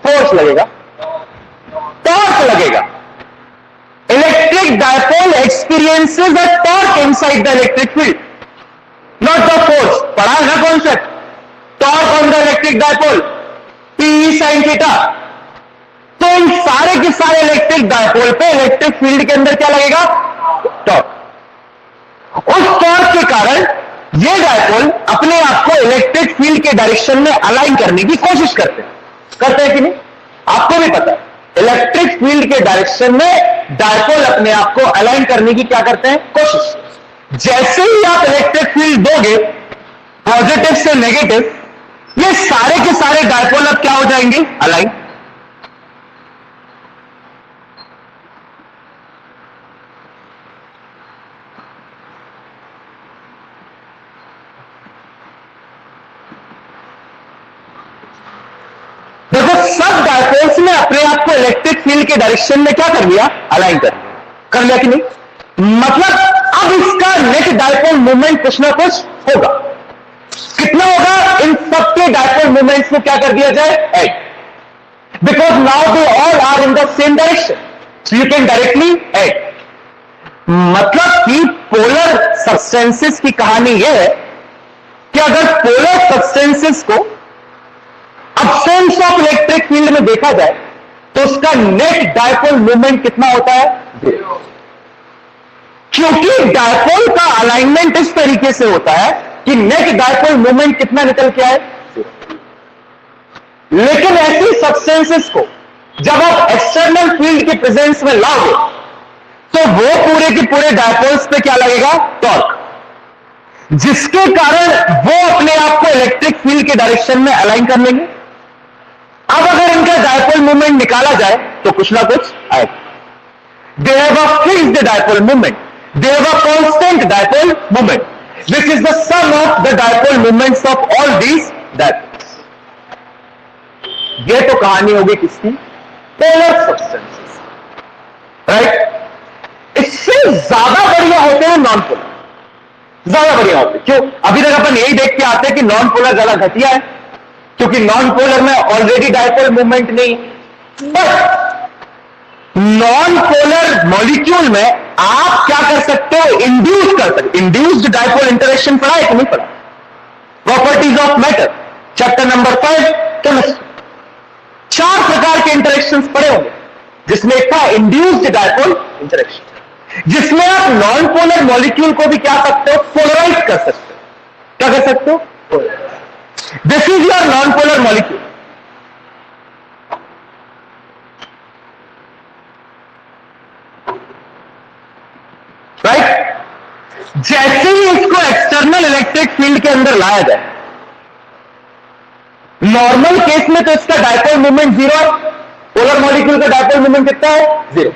फोर्स लगेगा, टॉर्क लगेगा. Electric dipole experiences a torque inside the electric field, not the force. पढ़ा है ना concept? Torque on the electric dipole P sine theta. तो इन सारे के सारे इलेक्ट्रिक डायपोल पे इलेक्ट्रिक फील्ड के अंदर क्या लगेगा? टॉर्क. उस टॉर्क के कारण ये डायपोल अपने आप को इलेक्ट्रिक फील्ड के डायरेक्शन में अलाइन करने की कोशिश करते हैं कि नहीं? आपको भी पता है इलेक्ट्रिक फील्ड के डायरेक्शन में डायपोल अपने आप को अलाइन करने की क्या करते हैं? कोशिश. जैसे ही आप इलेक्ट्रिक फील्ड दोगे पॉजिटिव से नेगेटिव, ये सारे के सारे डायपोल अब क्या हो जाएंगे? अलाइन. देखो सब डायपोल्स ने अपने आप को इलेक्ट्रिक फील्ड के डायरेक्शन में क्या कर लिया? अलाइन कर लिया कि नहीं? मतलब अब इसका नेट डायपोल मूवमेंट कुछ ना कुछ होगा. कितना होगा? इन सबके डायपोल मूवमेंट्स को क्या कर दिया जाए? Add. Because now they all are in the same direction, so you can directly add. मतलब कि पोलर सब्सटेंसेस की कहानी यह है कि अगर पोलर सब्सटेंसेस को अब्सेंस ऑफ इलेक्ट्रिक फील्ड में देखा जाए तो उसका नेट डायपोल मूवमेंट कितना होता है? 0. क्योंकि डायपोल का अलाइनमेंट इस तरीके से होता है कि नेट डायपोल मूवमेंट कितना निकल के आए? 0. लेकिन ऐसी सब्सटेंसेस को जब आप एक्सटर्नल फील्ड के प्रेजेंस में लाओगे तो वो पूरे के पूरे डायपोल्स पे क्या लगेगा? टॉर्क, जिसके कारण वो अपने आप को इलेक्ट्रिक फील्ड के डायरेक्शन में अलाइन कर लेंगे. अब अगर इनका डायपोल मूवमेंट निकाला जाए तो कुछ ना कुछ आएगा. They have a fixed dipole movement, they have a constant dipole moment, which is the sum of the dipole moments of all these dipoles. ये तो कहानी होगी किसकी? Polar substances, right? इससे ज्यादा बढ़िया होते हैं नॉन पोलर, ज्यादा बढ़िया होते. क्यों? अभी तक अपन यही देख के आते हैं कि नॉन पोलर ज्यादा घटिया है, क्योंकि नॉन पोलर में ऑलरेडी डायपोल मूवमेंट नहीं. बट नॉन पोलर मॉलिक्यूल में आप क्या कर सकते हो? इंड्यूस कर सकते. इंड्यूस्ड डायपोल इंटरेक्शन पढ़ा है कि नहीं पढ़ा? Properties of matter, chapter number 5 chemistry. 4 प्रकार के इंटरेक्शंस पढ़े होंगे, जिसमें एक था इंड्यूस्ड डायपोल इंटरेक्शन, जिसमें आप नॉन पोलर मॉलिक्यूल को भी क्या सकते हो? पोलराइज कर सकते हो. क्या कर सकते हो? This is your non polar molecule. Right? जैसे ही इसको एक्सटर्नल इलेक्ट्रिक फील्ड के अंदर लाया जाए, नॉर्मल केस में तो इसका डायपोल मूवमेंट 0 है. पोलर मॉलिक्यूल का डायपोल मूवमेंट कितना है? 0.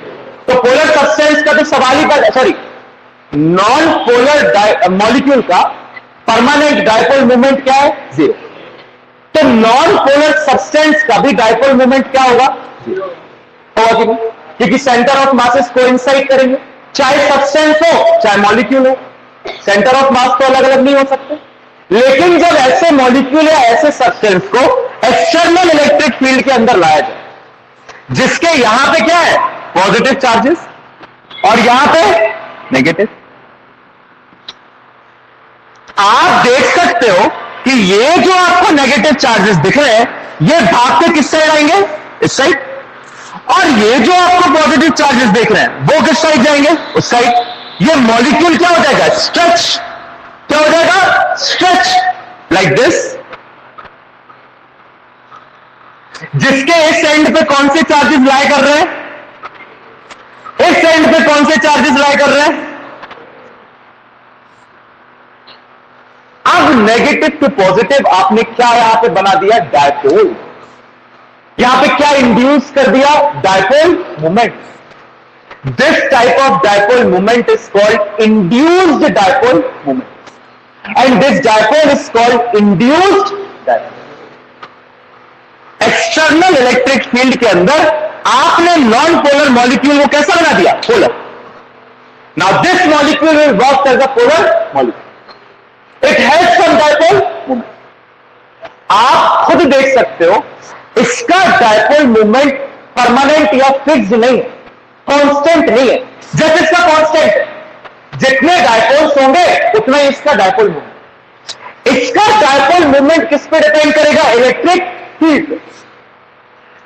तो पोलर सब्सटेंस का तो सवाल ही सॉरी नॉन पोलर मॉलिक्यूल का परमानेंट डायपोल मूवमेंट क्या है? 0. तो नॉन पोलर सब्सटेंस का भी डायपोल मूवमेंट क्या होगा? 0 होगा कि नहीं? क्योंकि सेंटर ऑफ मासेस कोइंसाइड करेंगे, चाहे सब्सटेंस हो चाहे मॉलिक्यूल हो. सेंटर ऑफ मास तो अलग अलग नहीं हो सकते. लेकिन जब ऐसे मॉलिक्यूल या ऐसे सब्सटेंस को एक्सटर्नल इलेक्ट्रिक फील्ड के अंदर लाया जाए, जिसके यहां पे क्या है? पॉजिटिव चार्जेस और यहां पे नेगेटिव, आप देख सकते हो कि ये जो आपको नेगेटिव चार्जेस दिख रहे हैं, ये भाग के किस साइड आएंगे? इस साइड. और ये जो आपको पॉजिटिव चार्जेस देख रहे हैं वो किस साइड जाएंगे? उस साइड। ये मॉलिक्यूल क्या हो जाएगा? स्ट्रेच। क्या हो जाएगा? Stretch like this. जिसके इस एंड पे कौन से चार्जेस लाई कर रहे हैं? इस एंड पे कौन से चार्जेस लाई कर रहे हैं? अब नेगेटिव टू पॉजिटिव आपने क्या यहां पे बना दिया? डायपोल। यहां पे क्या इंड्यूस कर दिया? Dipole movement. This type of dipole movement is called induced dipole movement and this dipole is called induced dipole. External electric field के अंदर आपने नॉन पोलर मॉलिक्यूल को कैसा बना दिया? Polar. Now this molecule will work as a polar molecule. It has some dipole movement. आप खुद देख सकते हो इसका डायपोल मूवमेंट परमानेंट या फिक्स नहीं है, कांस्टेंट नहीं है। जैसे इसका कांस्टेंट है, जितने डायपोल्स होंगे उतना ही इसका डायपोल मूवमेंट। इसका डायपोल मूवमेंट किस पे डिपेंड करेगा? Electric field.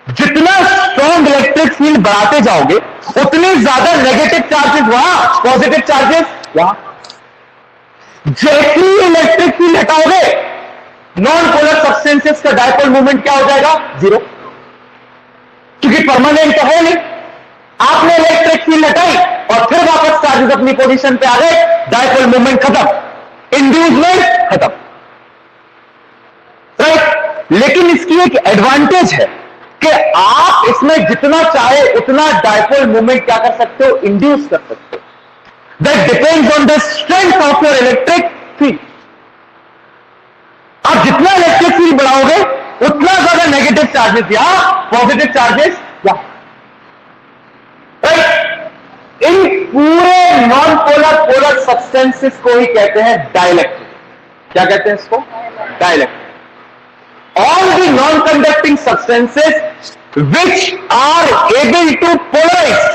जितना स्ट्रॉन्ग इलेक्ट्रिक फील्ड बढ़ाते जाओगे उतने ज्यादा नेगेटिव चार्जेस वहां, पॉजिटिव चार्जेस वहां। जैसे ही इलेक्ट्रिक फील्ड हटाओगे नॉन पोलर सब्सटेंसेस का डायपोल मूवमेंट क्या हो जाएगा? जीरो। क्योंकि परमानेंट तो है नहीं। आपने इलेक्ट्रिक फील्ड हटाई और फिर वापस चार्जेस अपनी पोजीशन पे आ गए, डायपोल मूवमेंट खत्म, इंड्यूसमेंट खत्म। राइट। लेकिन इसकी एक एडवांटेज है कि आप इसमें जितना चाहे उतना डायपोल मूवमेंट क्या कर सकते हो? इंड्यूस कर सकते हो। That depends on the strength of your electric field. आप जितना इलेक्ट्रिक फील्ड बढ़ाओगे उतना ज्यादा नेगेटिव चार्जेस या पॉजिटिव चार्जेस या। राइट। इन पूरे नॉन पोलर पोलर सब्सटेंसेस को ही कहते हैं डाइलेक्ट्रिक। क्या कहते हैं इसको? Dielectric. All the non-conducting substances which are able to polarize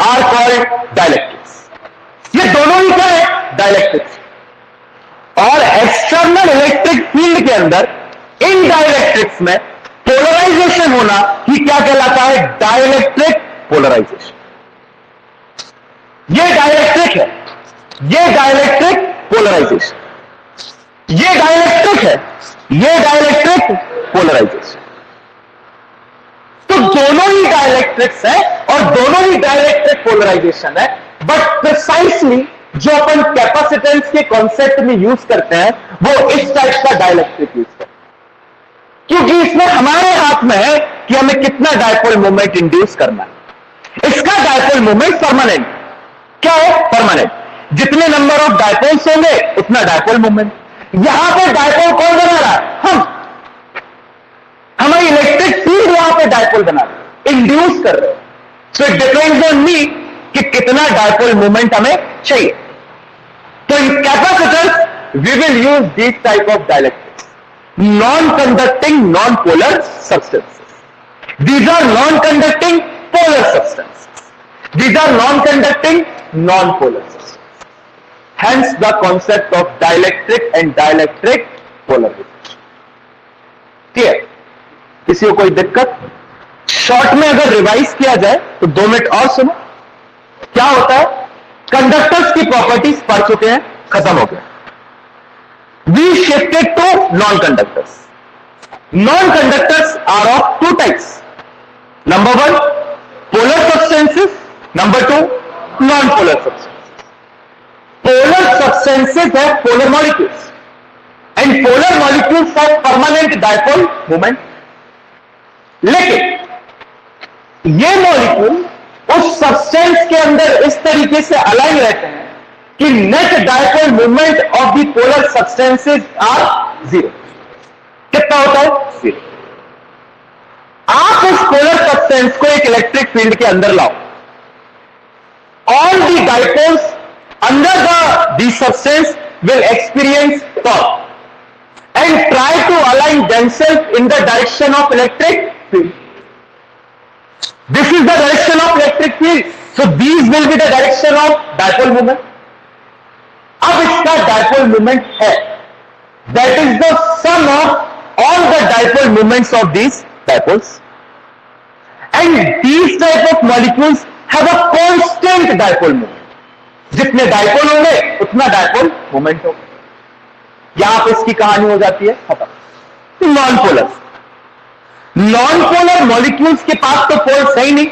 are called dielectrics. ये दोनों ही क्या है? डाइलेक्ट्रिक्स। और एक्सटर्नल इलेक्ट्रिक फील्ड के अंदर इन डाइलेक्ट्रिक्स में पोलराइजेशन होना ही क्या कहलाता है? Dielectric polarisation. ये डाइलेक्ट्रिक है, ये डाइलेक्ट्रिक पोलराइजेशन। ये डाइलेक्ट्रिक है, ये डाइलेक्ट्रिक पोलराइजेशन। तो दोनों ही डाइलेक्ट्रिक्स है और दोनों ही डाइलेक्ट्रिक पोलराइजेशन है। बट प्रिसाइसली जो अपन कैपेसिटेंस के कॉन्सेप्ट में यूज करते हैं वो इस टाइप का डाइलेक्ट्रिक यूज करते हैं, क्योंकि इसमें हमारे हाथ में है कि हमें कितना डायपोल मूवमेंट इंड्यूस करना है। इसका डायपोल मूवमेंट परमानेंट। क्या है? परमानेंट। जितने नंबर ऑफ डायपोल्स होंगे उतना डायपोल मूवमेंट। यहां पे डायपोल कौन बना रहा है? हम। हमारी इलेक्ट्रिक फील्ड वहां पे डायपोल बना रहे, इंड्यूस कर रहे हैं। So it depends on me कि कितना डायपोल मूवमेंट हमें चाहिए। तो in capacitors we will use this type of dielectrics, non conducting non polar substances. These are non conducting polar substances, these are non conducting non polar substances. Hence the concept of dielectric and dielectric polarization. Clear? किसी को कोई दिक्कत? Short में अगर revise किया जाए तो 2 minute और सुनो। क्या होता है? कंडक्टर्स की प्रॉपर्टीज पढ़ चुके हैं, खत्म हो गया। We shifted to non conductors. Non conductors are of 2 types. Number 1 polar substances, number 2 non polar substances. Polar substances है polar molecules and polar molecules have permanent dipole movement. लेकिन ये मॉलिक्यूल उस सब्सटेंस के अंदर इस तरीके से अलाइन रहते हैं कि net dipole movement of the polar substances are 0। कितना होता है? 0। आप इस पोलर सब्सटेंस को एक इलेक्ट्रिक फील्ड के अंदर लाओ। All the dipoles under the substance will experience torque and try to align themselves in the direction of electric field. This is the direction of electric field. So these will be the direction of dipole moment. अब इसका dipole moment है, that is the sum of all the dipole moments of these dipoles and these type of molecules have a constant dipole moment. जितने dipole होंगे उतना dipole moment होगा। यहां पे इसकी कहानी हो जाती है खत्म। Non polar, non polar molecules के पास तो पोल्स है ही नहीं,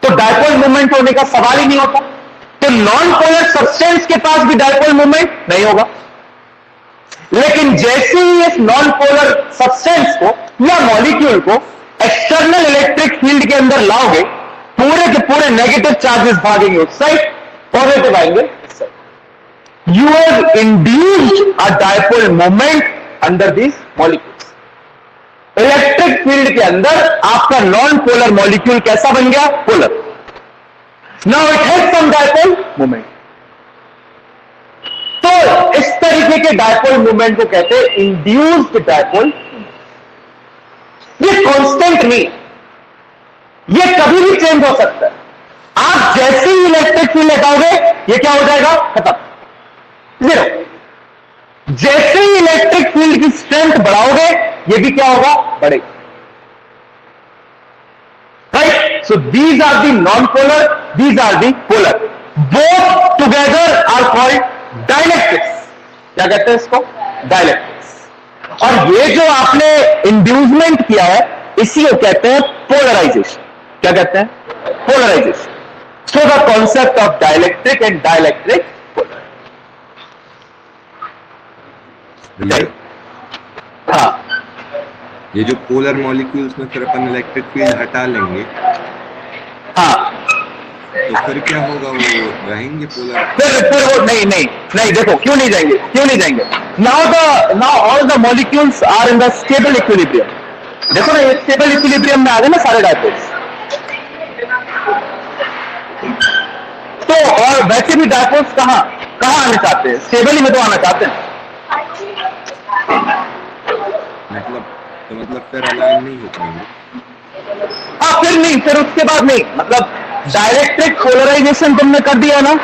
तो डायपोल मोमेंट होने का सवाल ही नहीं होता। तो नॉन पोलर सब्सटेंस के पास भी डायपोल मोमेंट नहीं होगा। लेकिन जैसे ही इस नॉन पोलर सब्सटेंस को या मॉलिक्यूल को एक्सटर्नल इलेक्ट्रिक फील्ड के अंदर लाओगे, पूरे के पूरे नेगेटिव चार्जेस भागेंगे उस साइड, पॉजिटिव आएंगे इस side. You have induced a dipole moment under this molecules. Electric field के अंदर आपका नॉन पोलर मॉलिक्यूल कैसा बन गया? Polar. Now it has some dipole moment. तो इस तरीके के डायपोल मोमेंट को कहते हैं इंड्यूस्ड डायपोल। ये कांस्टेंट नहीं, ये कभी भी चेंज हो सकता है। आप जैसे ही इलेक्ट्रिक फील्ड हटाओगे, ये क्या हो जाएगा? खत्म, जीरो। जैसे ही इलेक्ट्रिक फील्ड की स्ट्रेंथ बढ़ाओगे, ये भी क्या होगा? बढ़ेगा। Right? So these are the non polar, these are the polar. Both together are called dielectrics. क्या कहते हैं इसको? डाइलेक्ट्रिक्स। और ये जो आपने इंड्यूसमेंट किया है, इसी को कहते हैं पोलराइजेशन। क्या कहते हैं? Polarisation. So the concept of dielectric and dielectric polar. हाँ, ये जो पोलर मॉलिक्यूल्स में फिर अपन इलेक्ट्रिक फील्ड हटा लेंगे, हाँ, तो फिर क्या होगा? वो रहेंगे पोलर? फिर वो नहीं, देखो क्यों नहीं जाएंगे? Now all the molecules are in the stable equilibrium. देखो ना, ये स्टेबल इक्विलिब्रियम में आ गए ना सारे डायपोल्स। तो और वैसे भी डायपोल्स कहां आना चाहते हैं? स्टेबल ही में तो आना चाहते हैं। मतलब फिर अलाइन नहीं हो पाएंगे। हाँ, फिर उसके बाद नहीं, मतलब डायलेक्ट्रिक पोलराइजेशन तुमने कर दिया ना,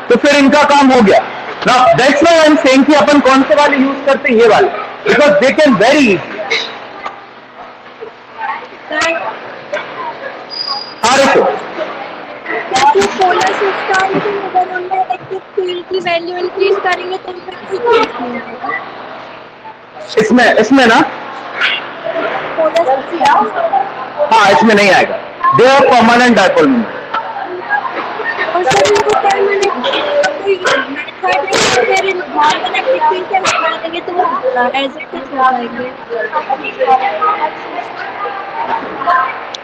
तो फिर इनका काम हो गया ना। That's why I am saying कि अपन कौन से वाले यूज करते हैं? ये वाले, because they can very easy. हाँ देखो, पोलर सिस्टम की अगर हम इलेक्ट्रिक फील्ड की वैल्यू इंक्रीज करेंगे तो इसमें ना, पोलर सिस्टम हाँ इसमें नहीं आएगा। They are permanent dipole moment. और सर वो परमानेंट मेथड है, फिर इन नॉर्मल इलेक्ट्रिक फील्ड से हटा देंगे तो वो एज इट इज हो जाएंगे।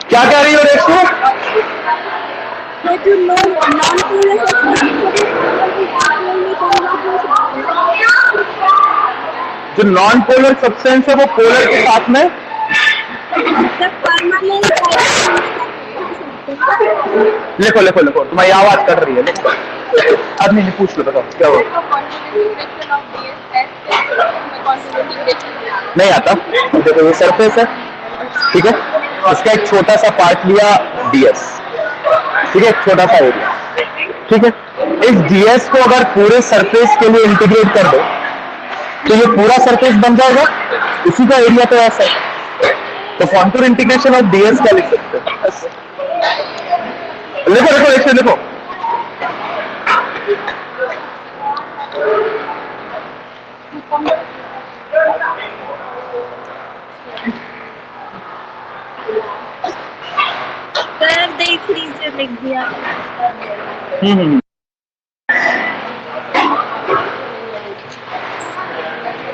क्या कह रही हो रेशो? तो जो नॉन पोलर जो नॉन पोलर सब्सटेंस है वो पोलर के साथ में लिखो, तुम्हारी आवाज कट रही है। लिखो, आदमी ने पूछ लो, बताओ क्या हुआ? नहीं आता। देखो ये सरफेस है, ठीक है, इसका एक छोटा सा पार्ट लिया ds, ठीक है, छोटा सा एरिया, ठीक है। इस ds को अगर पूरे सरफेस के लिए इंटीग्रेट कर दो तो ये पूरा सरफेस बन जाएगा। इसी का एरिया तो ऐसा है, तो कॉन्टूर इंटीग्रेशन ऑफ ds क्या लिख सकते हैं? लिखो ऐसे लिखो। सर देख लीजिए, लिख दिया।